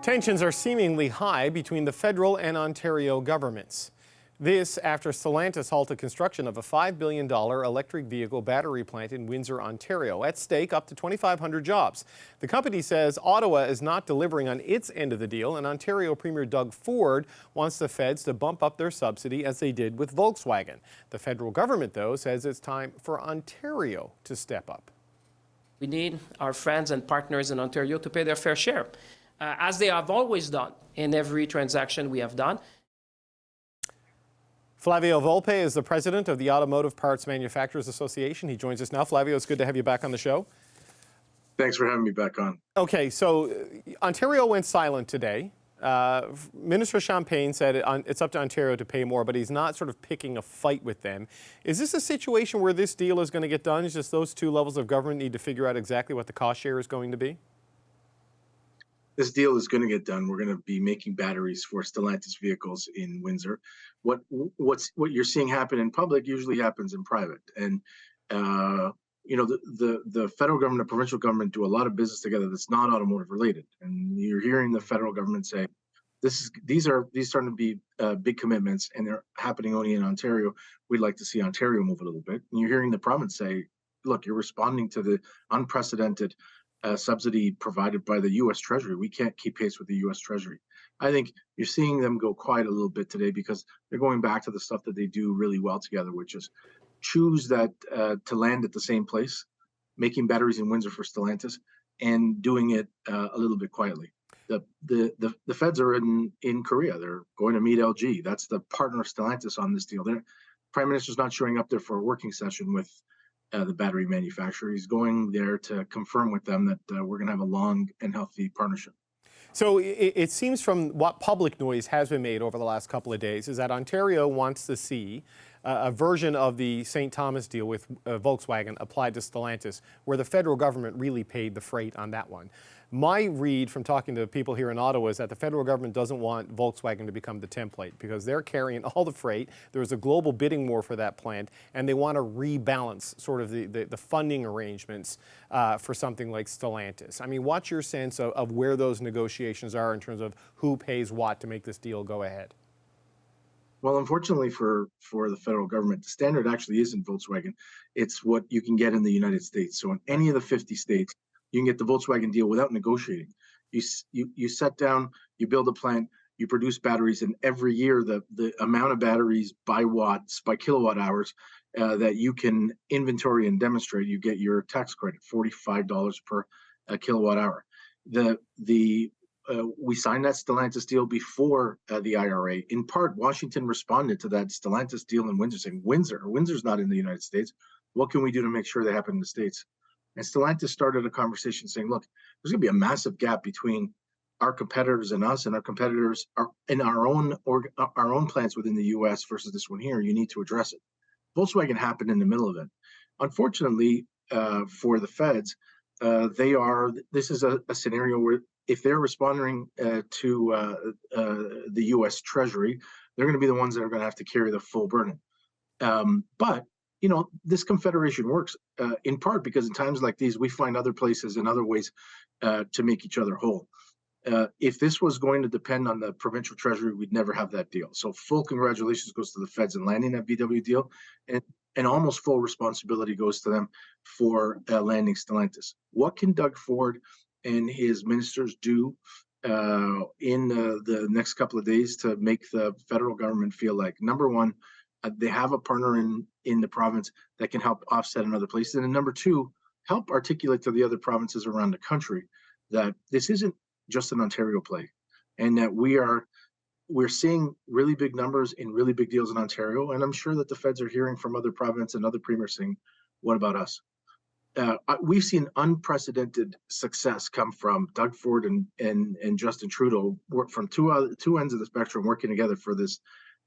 Tensions are seemingly high between the federal and Ontario governments. This after Stellantis halted construction of a $5 billion electric vehicle battery plant in Windsor, Ontario. At stake, up to 2,500 jobs. The company says Ottawa is not delivering on its end of the deal, and Ontario Premier Doug Ford wants the feds to bump up their subsidy as they did with Volkswagen. The federal government, though, says it's time for Ontario to step up. We need our friends and partners in Ontario to pay their fair share, as they have always done in every transaction we have done. Flavio Volpe is the president of the Automotive Parts Manufacturers Association. He joins us now. Flavio, it's good to have you back on the show. Thanks for having me back on. Okay, so Ontario went silent today. Minister Champagne said it's up to Ontario to pay more, but he's not sort of picking a fight with them. Is this a situation where this deal is going to get done? It's just those two levels of government need to figure out exactly what the cost share is going to be? This deal is going to get done. We're going to be making batteries for Stellantis vehicles in Windsor. What you're seeing happen in public usually happens in private. And you know, the federal government, the provincial government do a lot of business together that's not automotive related. And you're hearing the federal government say, these are starting to be big commitments, and they're happening only in Ontario. We'd like to see Ontario move a little bit. And you're hearing the province say, look, you're responding to the unprecedented subsidy provided by the U.S. Treasury. We can't keep pace with the U.S. Treasury. I think you're seeing them go quiet a little bit today because they're going back to the stuff that they do really well together, which is choose that to land at the same place, making batteries in Windsor for Stellantis, and doing it a little bit quietly. The feds are in Korea. They're going to meet LG. That's the partner of Stellantis on this deal. Prime Minister's not showing up there for a working session with the battery manufacturer. He's going there to confirm with them that we're going to have a long and healthy partnership. So it seems from what public noise has been made over the last couple of days is that Ontario wants to see a version of the St. Thomas deal with Volkswagen applied to Stellantis, where the federal government really paid the freight on that one. My read from talking to people here in Ottawa is that the federal government doesn't want Volkswagen to become the template because they're carrying all the freight. There's a global bidding war for that plant, and they want to rebalance sort of the funding arrangements for something like Stellantis. I mean, what's your sense of where those negotiations are in terms of who pays what to make this deal go ahead? Well, unfortunately for the federal government, the standard actually isn't Volkswagen. It's what you can get in the United States. So in any of the 50 states, you can get the Volkswagen deal without negotiating. You set down, you build a plant, you produce batteries, and every year the amount of batteries by watts, by kilowatt hours that you can inventory and demonstrate, you get your tax credit, $45 per kilowatt hour. We signed that Stellantis deal before the IRA. In part, Washington responded to that Stellantis deal in Windsor, saying, Windsor's not in the United States. What can we do to make sure they happen in the States? And Stellantis started a conversation saying, look, there's going to be a massive gap between our competitors and us, and our competitors are in our own plants within the U.S. versus this one here. You need to address it. Volkswagen happened in the middle of it. Unfortunately, for the feds, this is a scenario where if they're responding to the U.S. Treasury, they're going to be the ones that are going to have to carry the full burden. But you know, this confederation works in part because in times like these, we find other places and other ways to make each other whole. If this was going to depend on the provincial treasury, we'd never have that deal. So full congratulations goes to the feds in landing that VW deal, and almost full responsibility goes to them for landing Stellantis. What can Doug Ford and his ministers do in the next couple of days to make the federal government feel like, number one, they have a partner in the province that can help offset in other places, and number two, help articulate to the other provinces around the country that this isn't just an Ontario play, and that we're seeing really big numbers in really big deals in Ontario, and I'm sure that the feds are hearing from other provinces and other premiers saying, what about us? We've seen unprecedented success come from Doug Ford and Justin Trudeau, work from two ends of the spectrum working together for this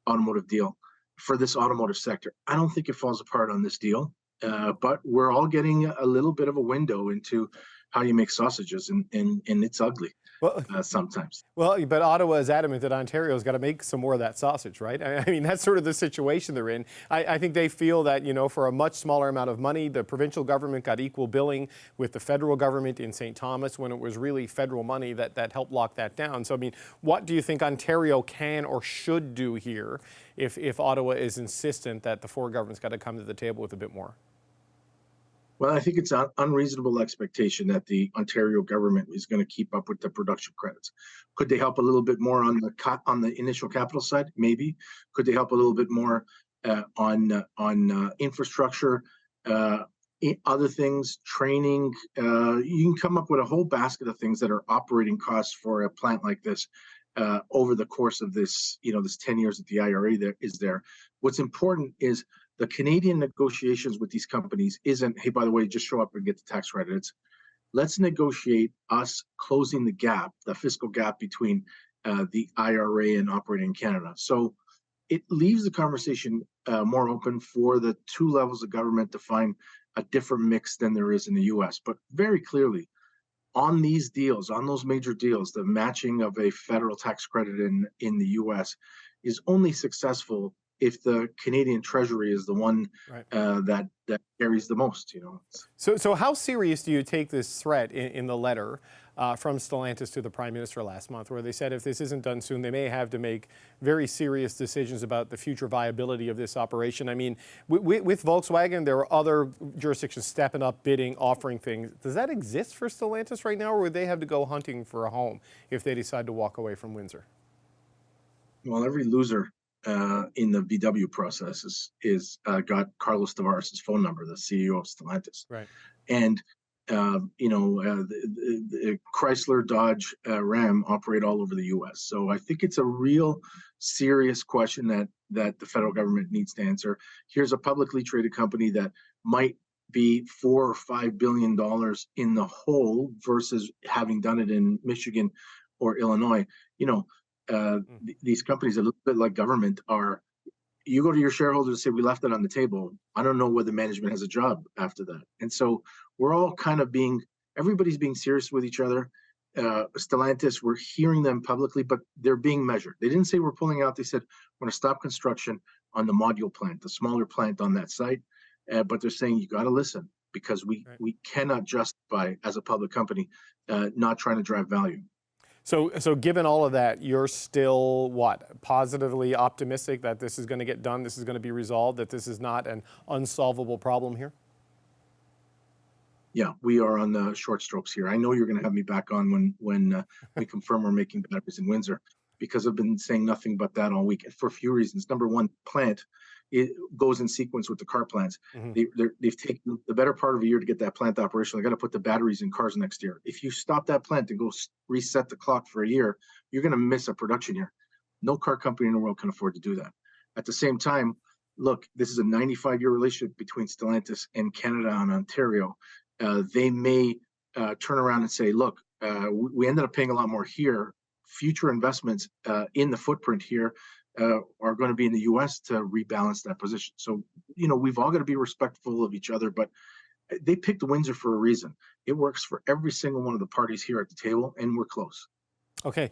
automotive deal, for this automotive sector. I don't think it falls apart on this deal, but we're all getting a little bit of a window into how you make sausages, and it's ugly. Well, sometimes. well, but Ottawa is adamant that Ontario's got to make some more of that sausage, right? I mean, that's sort of the situation they're in. I think they feel that, you know, for a much smaller amount of money, the provincial government got equal billing with the federal government in St. Thomas when it was really federal money that helped lock that down. So, I mean, what do you think Ontario can or should do here if Ottawa is insistent that the four governments got to come to the table with a bit more? Well, I think it's an unreasonable expectation that the Ontario government is going to keep up with the production credits. Could they help a little bit more on the initial capital side? Maybe. Could they help a little bit more on infrastructure, other things, training? You can come up with a whole basket of things that are operating costs for a plant like this over the course of this, this 10 years that the IRA is there. What's important is the Canadian negotiations with these companies isn't, hey, by the way, just show up and get the tax credit. It's let's negotiate us closing the gap, the fiscal gap between the IRA and operating in Canada. So it leaves the conversation more open for the two levels of government to find a different mix than there is in the US. But very clearly, on these deals, on those major deals, the matching of a federal tax credit in the US is only successful if the Canadian Treasury is the one Right. that carries the most, So how serious do you take this threat in the letter from Stellantis to the Prime Minister last month, where they said if this isn't done soon, they may have to make very serious decisions about the future viability of this operation? I mean, with Volkswagen, there are other jurisdictions stepping up, bidding, offering things. Does that exist for Stellantis right now, or would they have to go hunting for a home if they decide to walk away from Windsor? Well, every loser in the VW process is got Carlos Tavares' phone number, the CEO of Stellantis. Right. And the Chrysler, Dodge, Ram operate all over the U.S. So I think it's a real serious question that the federal government needs to answer. Here's a publicly traded company that might be $4 or $5 billion in the hole versus having done it in Michigan or Illinois. These companies, a little bit like government, are. You go to your shareholders and say, we left it on the table. I don't know whether management has a job after that. And so we're all kind of everybody's being serious with each other. Stellantis, we're hearing them publicly, but they're being measured. They didn't say we're pulling out. They said, we're going to stop construction on the module plant, the smaller plant on that site. But they're saying, you got to listen, because we cannot justify, as a public company, not trying to drive value. So given all of that, you're still, positively optimistic that this is going to get done, this is going to be resolved, that this is not an unsolvable problem here? Yeah, we are on the short strokes here. I know you're going to have me back on when we confirm we're making batteries in Windsor, because I've been saying nothing but that all week for a few reasons. Number one, plant, it goes in sequence with the car plants. Mm-hmm. They've taken the better part of a year to get that plant operational. They got to put the batteries in cars next year. If you stop that plant and go reset the clock for a year, you're going to miss a production year. No car company in the world can afford to do that. At the same time, look, this is a 95-year relationship between Stellantis and Canada and Ontario. They may turn around and say, look, we ended up paying a lot more here. Future investments in the footprint here are going to be in the U.S. to rebalance that position. So, we've all got to be respectful of each other, but they picked Windsor for a reason. It works for every single one of the parties here at the table, and we're close. Okay.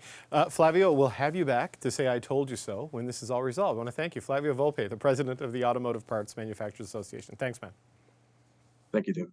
Flavio, we'll have you back to say I told you so when this is all resolved. I want to thank you. Flavio Volpe, the president of the Automotive Parts Manufacturers Association. Thanks, man. Thank you, Dave.